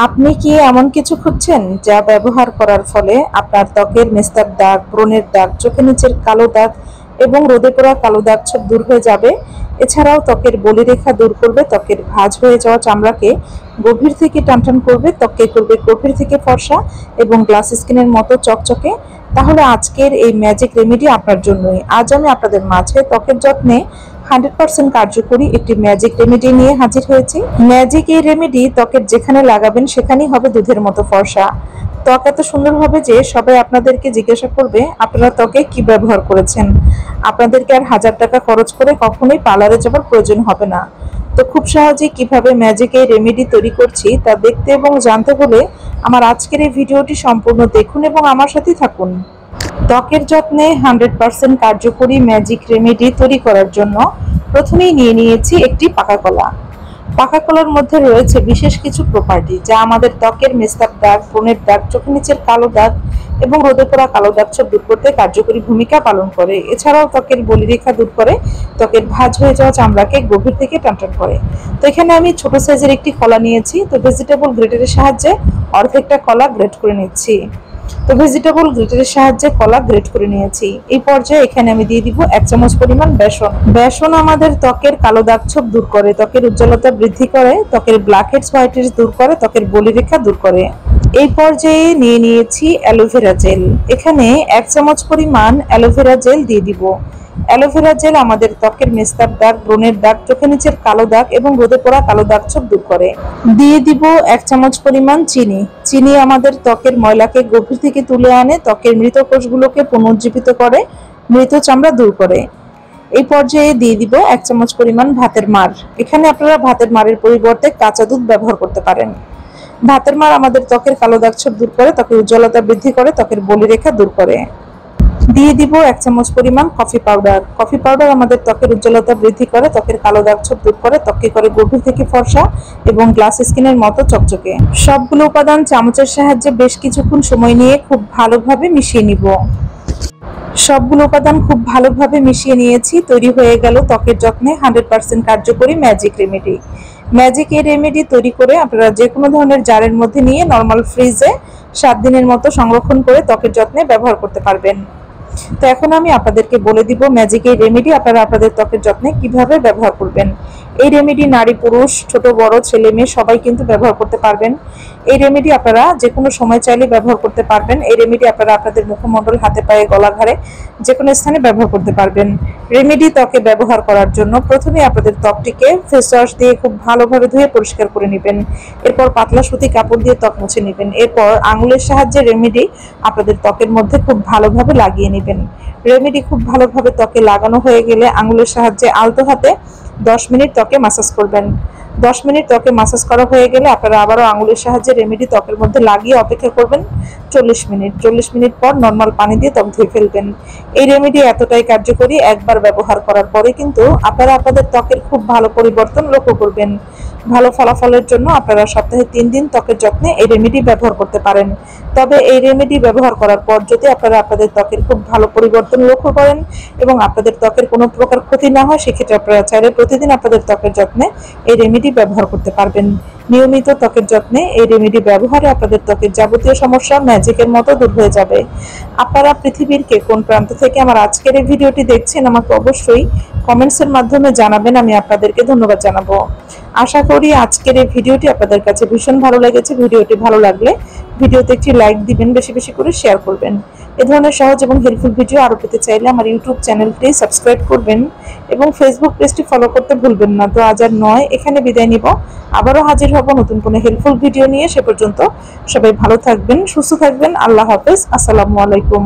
আপনি কি এমন কিছু খুঁজছেন যা ব্যবহার করার ফলে আপনার ত্বকের মেস্তার দাগ, ব্রণের দাগ, চোখের নিচের কালো দাগ এবং রোদে পোড়া কালো দাগ সব দূর হয়ে যাবে? এছাড়াও ত্বকের বলিরেখা দূর করবে, ত্বকের ভাঁজ হয়ে যাওয়া চামড়াকে গভীর থেকে টানটান করবে, ত্বককে করবে গভীর থেকে ফর্সা এবং গ্লাস স্কিনের মতো চকচকে। তাহলে আজকের এই ম্যাজিক রেমেডি আপনার জন্যই। আজ আমি আপনাদের মাঝে ত্বকের যত্নে 100% কার্যকরী একটি ম্যাজিক রেমেডি নিয়ে হাজির হয়েছি। ম্যাজিক এই রেমেডি ত্বকের যেখানে লাগাবেন সেখানেই হবে দুধের মতো ফর্সা। ত্বক এত সুন্দর হবে যে সবাই আপনাদেরকে জিজ্ঞাসা করবে আপনারা ত্বকে কি ব্যবহার করেছেন। আপনাদেরকে আর 1000 টাকা খরচ করে কখনোই পার্লারে যাবার প্রয়োজন হবে না। তো খুব সহজেই কিভাবে ম্যাজিক এই রেমেডি তৈরি করছি তা দেখতে এবং জানতে হলে আমার আজকের এই ভিডিওটি সম্পূর্ণ দেখুন এবং আমার সাথেই থাকুন। ত্বকের যত্নে 100% কার্যকরী ম্যাজিক রেমেডি তৈরি করার জন্য প্রথমেই নিয়ে নিয়েছি একটি পাকা কলা। পাকা কলার মধ্যে রয়েছে বিশেষ কিছু প্রপার্টি যা আমাদের ত্বকের মেস্তার দাগ, ব্রণের দাগ, চোখের নিচের কালো দাগ এবং রোদে পোড়া কালো দাগ সব দূর করতে কার্যকরী ভূমিকা পালন করে। এছাড়াও ত্বকের বলিরেখা দূর করে, ত্বকের ভাঁজ হয়ে যাওয়া চামড়াকে গভীর থেকে টানটান করে। তো এখানে আমি ছোট সাইজের একটি কলা নিয়েছি। তো ভেজিটেবল গ্রেটারের সাহায্যে অর্ধেকটা কলা গ্রেট করে নিচ্ছি। তো ভেজিটেবল গ্রেটারের সাহায্যে কলা গ্রেট করে নিয়েছি। এই পর্যায়ে এখানে আমি দিয়ে দিব 1 চামচ পরিমাণ বেসন। বেসন আমাদের ত্বকের কালো দাগ ছোপ দূর করে, ত্বকের উজ্জ্বলতা বৃদ্ধি করে, ত্বকের ব্ল্যাক হেডস, হোয়াইট হেডস দূর করে, ত্বকের বলিরেখা দূর করে। এই পর্যায়ে নিয়ে নিয়েছি অ্যালোভেরা জেল। এখানে 1 চামচ পরিমাণ অ্যালোভেরা জেল দিয়ে দিব। অ্যালোভেরা জেল আমাদের ত্বকের মেস্তার দাগ, ব্রণের দাগ, চোখের নিচের কালো দাগ এবং রোদে পোড়া কালো দাগ ছোপ দূর করে। দিয়ে দিব 1 চামচ পরিমাণ চিনি। চিনি আমাদের ত্বকের ময়লাকে গভীর থেকে তুলে আনে, ত্বকের মৃত কোষগুলোকে পুনরুজ্জীবিত করে, মৃত চামড়া দূর করে। এই পর্যায়ে দিয়ে দিব 1 চামচ পরিমাণ ভাতের মাড়। এখানে আপনারা ভাতের মাড়ের পরিবর্তে কাঁচা দুধ ব্যবহার করতে পারেন। ভাতের মাড় আমাদের ত্বকের কালো দাগ ছোপ দূর করে, ত্বকের উজ্জ্বলতা বৃদ্ধি করে, ত্বকের বলিরেখা দূর করে। দিয়ে দিব 1 চামচ পরিমাণ কফি পাউডার। কফি পাউডার আমাদের ত্বকের উজ্জ্বলতা বৃদ্ধি করে, ত্বকের কালো দাগ ছোপ দূর করে, ত্বককে করে গভীর থেকে ফর্সা এবং গ্লাস স্কিনের মতো চকচকে। সবগুলো উপাদান চামচের সাহায্যে বেশ কিছুক্ষণ সময় নিয়ে খুব ভালোভাবে মিশিয়ে নিব। সবগুলো উপাদান খুব ভালোভাবে মিশিয়ে নিয়েছি। তৈরি হয়ে গেল ত্বকের যত্নে 100% কার্যকরী ম্যাজিক রেমেডি। ম্যাজিক এই রেমেডি তৈরি করে আপনারা যে কোনো ধরনের জারের মধ্যে নিয়ে নর্মাল ফ্রিজে 7 দিনের মতো সংরক্ষণ করে ত্বকের যত্নে ব্যবহার করতে পারবেন। তো এখন আমি আপনাদেরকে বলে দিব ম্যাজিক এই রেমেডি আপনারা আপনাদের ত্বকের যত্নে কিভাবে ব্যবহার করবেন। এই রেমেডি নারী পুরুষ, ছোট বড়, ছেলে মেয়ে সবাই কিন্তু ব্যবহার করতে পারবেন। এই রেমেডি আপনারা যে কোনো সময় চাইলে ব্যবহার করতে পারবেন। এই রেমেডি আপনারা আপনাদের মুখমণ্ডল, হাতে পায়ে, গলা, ঘাড়ে যে কোনো স্থানে ব্যবহার করতে পারবেন। রেমেডি ত্বকে ব্যবহার করার জন্য প্রথমে আপনাদের ত্বকটিকে ফেস ওয়াশ দিয়ে খুব ভালোভাবে ধুয়ে পরিষ্কার করে নেবেন। এরপর পাতলা সুতি কাপড় দিয়ে ত্বক মুছে নেবেন। এরপর আঙুলের সাহায্যে রেমেডি আপনাদের ত্বকের মধ্যে খুব ভালোভাবে লাগিয়ে নেবেন। রেমেডি খুব ভালোভাবে ত্বকে লাগানো হয়ে গেলে আঙুলের সাহায্যে আলতো হাতে 10 মিনিট ত্বকে ম্যাসাজ করবেন। 10 মিনিট ত্বকে ম্যাসাজ করা হয়ে গেলে আপনারা আবারও আঙুলের সাহায্যে রেমেডি ত্বকের মধ্যে লাগিয়ে অপেক্ষা করবেন 40 মিনিট। 40 মিনিট পর নর্মাল পানি দিয়ে ত্বক ধুয়ে ফেলবেন। এই রেমেডি এতটাই কার্যকরী, একবার ব্যবহার করার পরে কিন্তু আপনারা আপনাদের ত্বকের খুব ভালো পরিবর্তন লক্ষ্য করবেন। ভালো ফলাফলের জন্য আপনারা সপ্তাহে 3 দিন ত্বকের যত্নে এই রেমেডি ব্যবহার করতে পারেন। তবে এই রেমেডি ব্যবহার করার পর যদি আপনারা আপনাদের ত্বকের খুব ভালো পরিবর্তন লক্ষ্য করেন এবং আপনাদের ত্বকের কোনো প্রকার ক্ষতি না হয়, সেক্ষেত্রে আপনারা চাইলে প্রতিদিন আপনাদের ত্বকের যত্নে এই রেমেডি ব্যবহার করতে পারবেন। নিয়মিত ত্বকের যত্নে এই রেমেডি ব্যবহারে আপনাদের ত্বকের যাবতীয় সমস্যা ম্যাজিকের মতো দূর হয়ে যাবে। আপনারা পৃথিবীর কে কোন প্রান্ত থেকে আমার আজকের এই ভিডিওটি দেখছেন আমাকে অবশ্যই কমেন্টসের মাধ্যমে জানাবেন, আমি আপনাদেরকে ধন্যবাদ জানাবো। আশা করি আজকের এই ভিডিওটি আপনাদের কাছে ভীষণ ভালো লেগেছে। ভিডিওটি ভালো লাগলে ভিডিওতে একটি লাইক দিবেন, বেশি বেশি করে শেয়ার করবেন। এ ধরনের সহজ এবং হেল্পফুল ভিডিও আরও পেতে চাইলে আমার ইউটিউব চ্যানেলটি সাবস্ক্রাইব করবেন এবং ফেসবুক পেজটি ফলো করতে ভুলবেন না। তো আজ আর নয়, এখানে বিদায় নিব। আবারও হাজির হব নতুন কোনো হেল্পফুল ভিডিও নিয়ে। সে পর্যন্ত সবাই ভালো থাকবেন, সুস্থ থাকবেন। আল্লাহ হাফেজ। আসসালামু আলাইকুম।